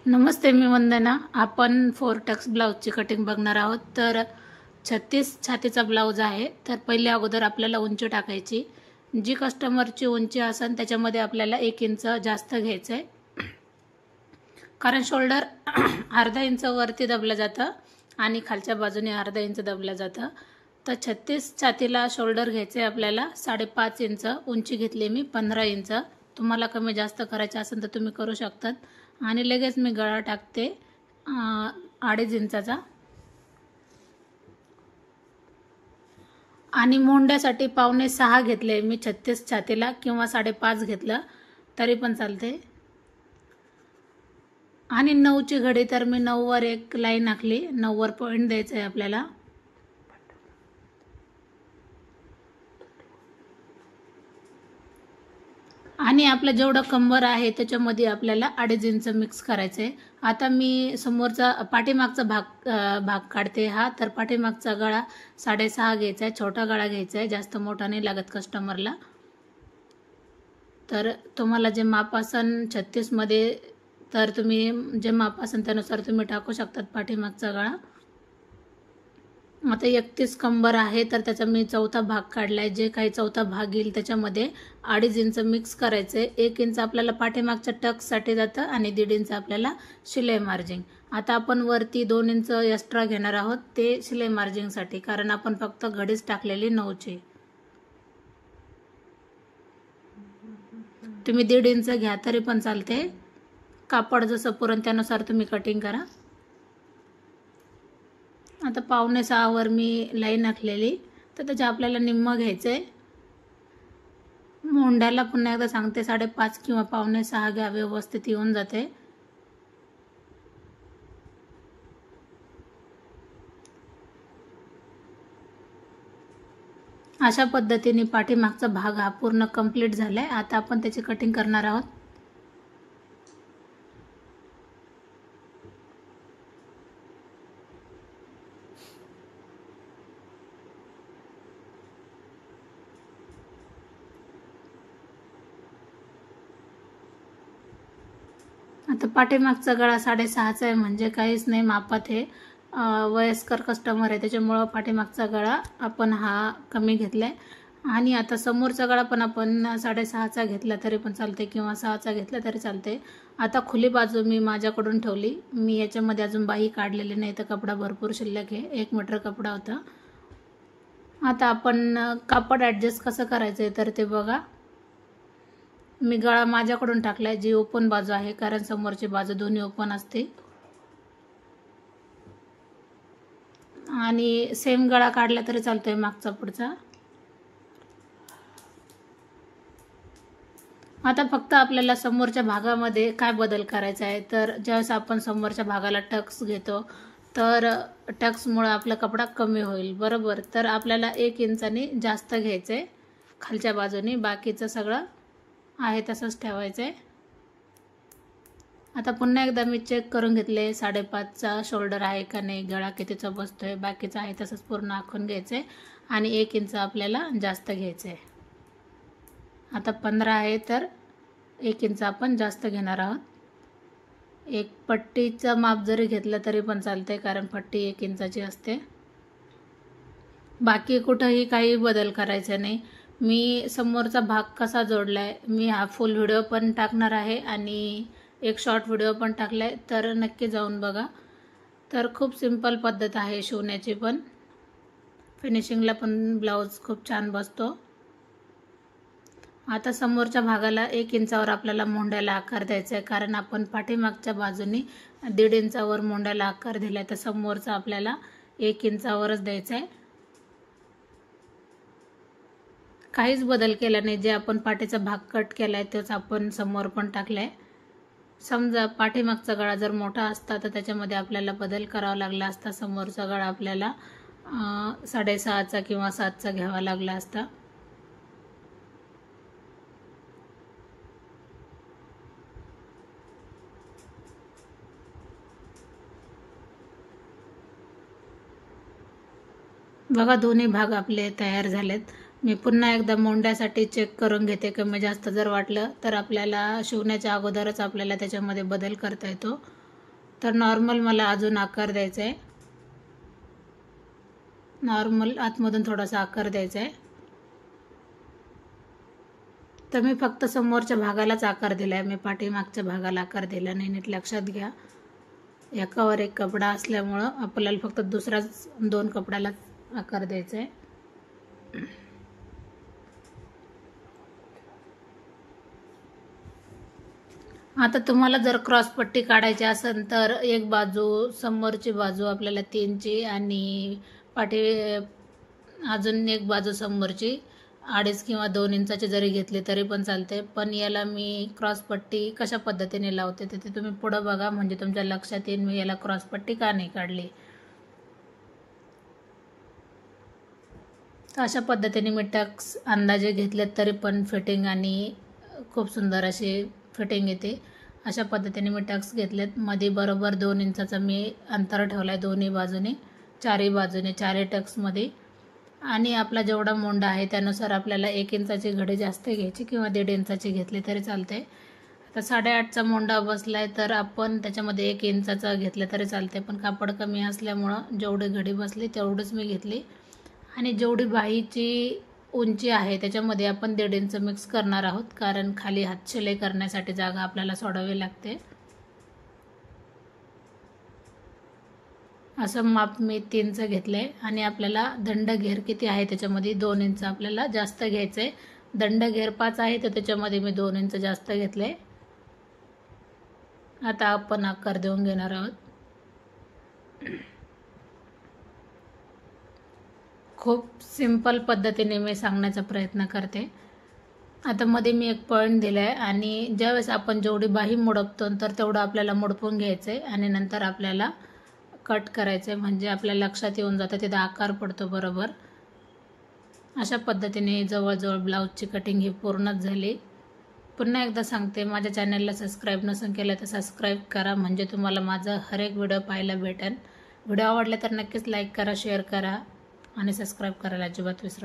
नमस्ते, मी वंदना. आपण 4 Tux ब्लाऊजची cutting बघणार आहोत. तर 36 छातीचा ब्लाऊज आहे. तर पहिले अगोदर आपल्याला उंची टाकायची. जी कस्टमरची उंची असेल त्याच्यामध्ये आपल्याला 1 इंच जास्त घ्यायचं आहे, कारण शोल्डर अर्धा इंच वरती दबलं जातं आणि खालच्या बाजूने अर्धा इंच दबलं जातं. तर 36 छातीला शोल्डर घ्यायचे आपल्याला 5.5 इंच. उंची घेतली मी 15 इंच. तुम्हाला कमी जास्त करायचं असेल तर तुम्ही करू शकतात. आणि लगेच मी गळा टाकते 2.5 इंचाचा. आणि मोंड्यासाठी 5.5 घेतले मी 36 छातीला, किंवा 5.5 घेतलं तरी पण चालते. आणि 9ची घडी तर मी 9 वर एक लाईन आखली. 9 वर पॉईंट द्यायचं आहे आपल्याला. आणि आपलं जेवढं कंबर आहे त्याच्यामध्ये आपल्याला 2.5 इंच मिक्स करायचं आहे. आता मी समोरचा पाठीमागचा भाग काढते हा. तर पाठीमागचा गळा 6.5 घ्यायचा आहे. छोटा गळा घ्यायचा आहे, जास्त मोठा नाही लागत कस्टमरला. तर तुम्हाला जे माप असेल 36 मध्ये, तर तुम्ही जे माप असेल त्यानुसार तुम्ही टाकू शकतात पाठीमागचा गळा. आता 31 कंबर आहे, तर त्याचा मी चौथा भाग काढलाय. जे काही चौथा भाग येईल त्याच्यामध्ये 2.5 इंच मिक्स करायचे. 1 इंच आपल्याला पाठीमागच्या टक्ससाठी जातं आणि 1.5 इंच आपल्याला शिलाई मार्जिंग. आता आपण वरती 2 इंच एक्स्ट्रा घेणार आहोत, ते शिलाई मार्जिंगसाठी, कारण आपण फक्त घडीच टाकलेली 9ची. तुम्ही 1.5 इंच घ्या तरी पण चालते. कापड जसं पुरण त्यानुसार तुम्ही कटिंग करा. आता 5.25 वर मी लाईन आखलेली, तर त्याच्या आपल्याला निम्म घ्यायचंय. मोंढ्याला पुन्हा एकदा सांगते 5.5 किंवा 5.25 घ्या, व्यवस्थित येऊन जाते. अशा पद्धतीने पाठीमागचा भाग हा पूर्ण कंप्लीट झालाय. आता आपण त्याची कटिंग करणार आहोत. आता पाठीमागचा गळा 6.5चा आहे, म्हणजे काहीच नाही मापात. हे वयस्कर कस्टमर आहे त्याच्यामुळं पाठीमागचा गळा आपण हा कमी घेतलाय. आणि आता समोरचा गळा पण आपण 6.5चा घेतला तरी पण चालते, किंवा 6चा घेतला तरी चालते. आता खुली बाजू मी माझ्याकडून ठेवली. मी याच्यामध्ये अजून बाही काढलेली नाही, तर कपडा भरपूर शिल्लक आहे. 1 मीटर कपडा होता. आता आपण कापड ॲडजस्ट कसं करायचं तर ते बघा. मी गळा माझ्याकडून टाकलाय, जी ओपन बाजू आहे, कारण समोरची बाजू दोन्ही ओपन असते. आणि सेम गळा काढला तरी चालतोय मागचा पुढचा. आता फक्त आपल्याला समोरच्या भागामध्ये काय बदल करायचा आहे, तर ज्यावेळेस आपण समोरच्या भागाला टक्स घेतो तर टक्समुळे आपला कपडा कमी होईल, बरोबर. तर आपल्याला 1 इंचाने जास्त घ्यायचं आहे खालच्या बाजूने. बाकीचं सगळं आहे तसंच ठेवायचं आहे. आता पुन्हा एकदा मी चेक करून घेतले 5.5चा शोल्डर आहे का नाही, गळा कितीचा बसतोय. बाकीचं आहे तसंच पूर्ण आखून घ्यायचं आहे. आणि 1 इंच आपल्याला जास्त घ्यायचं आहे. आता 15 आहे, तर 1 इंच आपण जास्त घेणार आहोत. एक पट्टीचं माप जरी घेतलं तरी पण चालते, कारण पट्टी 1 इंचाची असते. बाकी कुठंही काही बदल करायचा नाही. मी समोरचा भाग कसा जोडलाय मी हा फुल व्हिडिओ पण टाकणार आहे आणि एक शॉर्ट व्हिडिओ पण टाकलाय, तर नक्की जाऊन बघा. तर खूप सिंपल पद्धत आहे शिवण्याची, पण फिनिशिंगला पण ब्लाऊज खूप छान बसतो. आता समोरच्या भागाला 1 इंचावर आपल्याला मोंड्याला आकार द्यायचा आहे, कारण आपण पाठीमागच्या बाजूने 1.5 इंचावर मोंड्याला आकार दिलाय, तर समोरचा आपल्याला 1 इंचावरच द्यायचा आहे. काहीच बदल केला नाही. जे आपण पाठीचा भाग कट केलाय तेच आपण समोर पण टाकलाय. समजा पाठीमागचा गळा जर मोठा असता तर त्याच्यामध्ये आपल्याला बदल करावा लागला असता. समोरचा गळा आपल्याला 6.5चा किंवा 7चा घ्यावा लागला असता. बघा, दोन्ही भाग आपले तयार झालेत. मी पुन्हा एकदा मोंड्यासाठी चेक करून घेते. कमी जास्त जर वाटलं तर आपल्याला शिवण्याच्या अगोदरच आपल्याला त्याच्यामध्ये बदल करता येतो. तर नॉर्मल मला अजून आकार द्यायचा आहे, नॉर्मल आतमधून थोडासा आकार द्यायचा आहे. तर मी फक्त समोरच्या भागालाच आकार दिला आहे, मी पाठीमागच्या भागाला आकार दिला नाही. नीट लक्षात घ्या, एकावर एक कपडा असल्यामुळं आपल्याला फक्त दुसराच 2 कपड्याला आकार द्यायचा आहे. आता तुम्हाला जर क्रॉस पट्टी काढायची असेल तर एक बाजू, समोरची बाजू आपल्याला 3ची आणि पाठी अजून एक बाजू समोरची 2.5 किंवा 2 इंचाची जरी घेतली तरी पण चालते. पण याला मी क्रॉस पट्टी कशा पद्धतीने लावते ते तुम्ही पुढं बघा, म्हणजे तुमच्या लक्षात येईल मी याला क्रॉस पट्टी का नाही काढली. तर अशा पद्धतीने मी टक्स अंदाजे घेतलेत तरी पण फिटिंग आणि खूप सुंदर अशी फिटिंग येते. अशा पद्धतीने मी टक्स घेतलेत. मध्ये बरोबर 2 इंचाचा मी अंतर ठेवला आहे दोन्ही बाजूने, चारही बाजूने, चारही टक्समध्ये. आणि आपला जेवढा मोंडा आहे त्यानुसार आपल्याला 1 इंचाची घडी जास्त घ्यायची किंवा 1.5 इंचाची घेतली तरी चालते. आता 8.5चा मोंडा बसला आहे तर आपण त्याच्यामध्ये 1 इंचाचा घेतलं तरी चालते, पण कापड कमी असल्यामुळं जेवढी घडी बसली तेवढंच मी घेतली. आणि जेवढी बाहीची उंची आहे त्याच्यामध्ये आपण 1.5 इंच मिक्स करणार आहोत, कारण खाली हात शिलाई करण्यासाठी जागा आपल्याला सोडावी लागते. असं माप मी 3चं घेतलं आहे. आणि आपल्याला दंड घेर किती आहे त्याच्यामध्ये 2 इंच आपल्याला जास्त घ्यायचं आहे. दंड घेर 5 आहे तर त्याच्यामध्ये मी 2 इंच जास्त घेतलं आहे. आता आपण आकार देऊन घेणार आहोत. खूप सिंपल पद्धतीने मी सांगण्याचा प्रयत्न करते. आता मध्ये मी एक पॉईंट दिला आहे आणि ज्यावेळेस आपण जेवढी बाही मोडपतो तर तेवढं आपल्याला मोडपून घ्यायचं आहे आणि नंतर आपल्याला कट करायचं आहे, म्हणजे आपल्या लक्षात येऊन जातं तिथं आकार पडतो बरोबर. अशा पद्धतीने जवळजवळ ब्लाऊजची कटिंग ही पूर्णच झाली. पुन्हा एकदा सांगते, माझ्या चॅनलला सबस्क्राईब नसेल केलं तर सबस्क्राईब करा, म्हणजे तुम्हाला माझं हर एक व्हिडिओ पाहायला भेटेल. व्हिडिओ आवडला तर नक्कीच लाईक करा, शेअर करा आणि सबस्क्राईब करायला अजिबात विसरू नका.